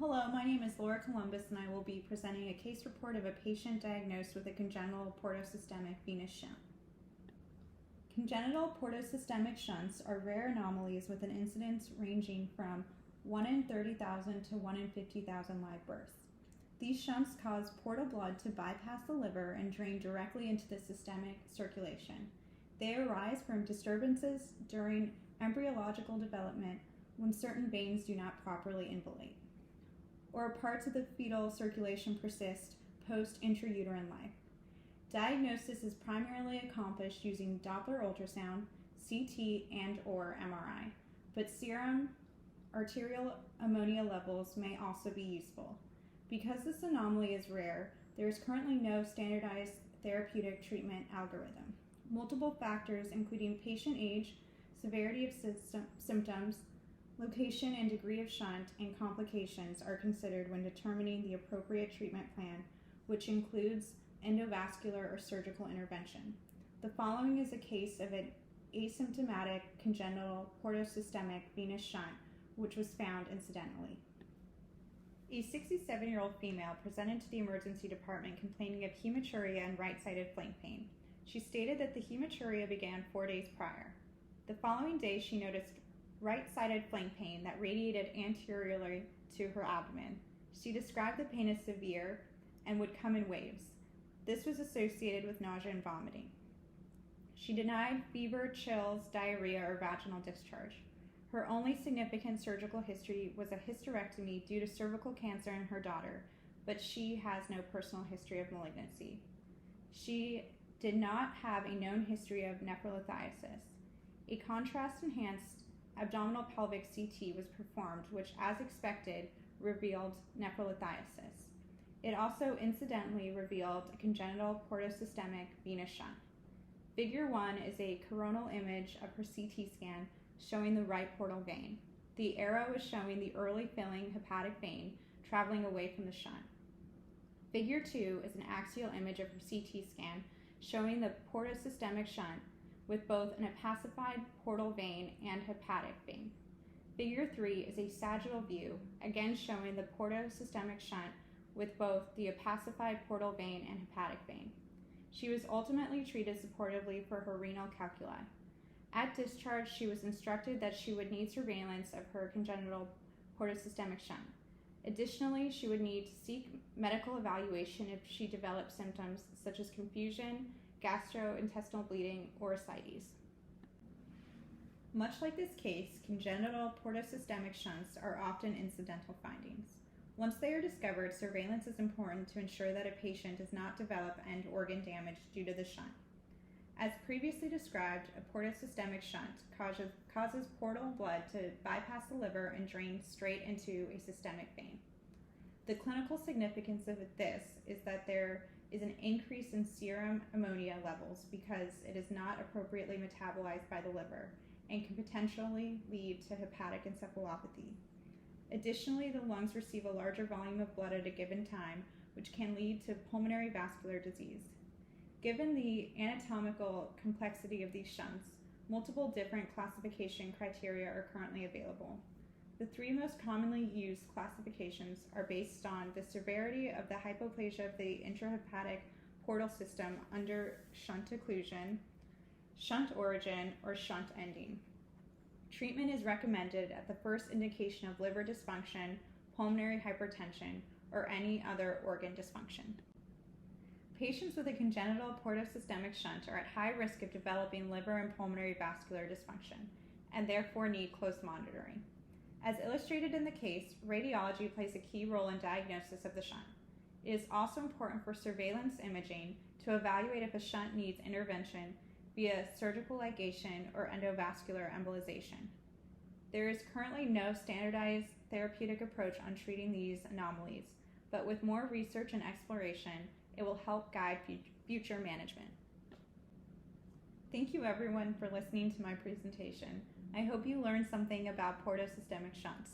Hello, my name is Laura Columbus and I will be presenting a case report of a patient diagnosed with a congenital portosystemic venous shunt. Congenital portosystemic shunts are rare anomalies with an incidence ranging from 1 in 30,000 to 1 in 50,000 live births. These shunts cause portal blood to bypass the liver and drain directly into the systemic circulation. They arise from disturbances during embryological development when certain veins do not properly involate, or parts of the fetal circulation persist post-intrauterine life. Diagnosis is primarily accomplished using Doppler ultrasound, CT, and/or MRI, but serum arterial ammonia levels may also be useful. Because this anomaly is rare, there is currently no standardized therapeutic treatment algorithm. Multiple factors, including patient age, severity of symptoms, location and degree of shunt, and complications are considered when determining the appropriate treatment plan, which includes endovascular or surgical intervention. The following is a case of an asymptomatic congenital portosystemic venous shunt, which was found incidentally. A 67-year-old female presented to the emergency department complaining of hematuria and right-sided flank pain. She stated that the hematuria began 4 days prior. The following day, she noticed right-sided flank pain that radiated anteriorly to her abdomen. She described the pain as severe and would come in waves. This was associated with nausea and vomiting. She denied fever, chills, diarrhea, or vaginal discharge. Her only significant surgical history was a hysterectomy due to cervical cancer in her daughter, but she has no personal history of malignancy. She did not have a known history of nephrolithiasis. A contrast-enhanced abdominal pelvic CT was performed, which, as expected, revealed nephrolithiasis. It also incidentally revealed a congenital portosystemic venous shunt. Figure 1 is a coronal image of her CT scan showing the right portal vein. The arrow is showing the early filling hepatic vein traveling away from the shunt. Figure 2 is an axial image of her CT scan showing the portosystemic shunt with both an opacified portal vein and hepatic vein. Figure 3 is a sagittal view, again showing the portosystemic shunt with both the opacified portal vein and hepatic vein. She was ultimately treated supportively for her renal calculi. At discharge, she was instructed that she would need surveillance of her congenital portosystemic shunt. Additionally, she would need to seek medical evaluation if she developed symptoms such as confusion, gastrointestinal bleeding, or ascites. Much like this case, congenital portosystemic shunts are often incidental findings. Once they are discovered, surveillance is important to ensure that a patient does not develop end organ damage due to the shunt. As previously described, a portosystemic shunt causes portal blood to bypass the liver and drain straight into a systemic vein. The clinical significance of this is that there is an increase in serum ammonia levels because it is not appropriately metabolized by the liver and can potentially lead to hepatic encephalopathy. Additionally, the lungs receive a larger volume of blood at a given time, which can lead to pulmonary vascular disease. Given the anatomical complexity of these shunts, multiple different classification criteria are currently available. The 3 most commonly used classifications are based on the severity of the hypoplasia of the intrahepatic portal system under shunt occlusion, shunt origin, or shunt ending. Treatment is recommended at the first indication of liver dysfunction, pulmonary hypertension, or any other organ dysfunction. Patients with a congenital portosystemic shunt are at high risk of developing liver and pulmonary vascular dysfunction, and therefore need close monitoring. As illustrated in the case, radiology plays a key role in diagnosis of the shunt. It is also important for surveillance imaging to evaluate if a shunt needs intervention via surgical ligation or endovascular embolization. There is currently no standardized therapeutic approach on treating these anomalies, but with more research and exploration, it will help guide future management. Thank you everyone for listening to my presentation. I hope you learned something about portosystemic shunts.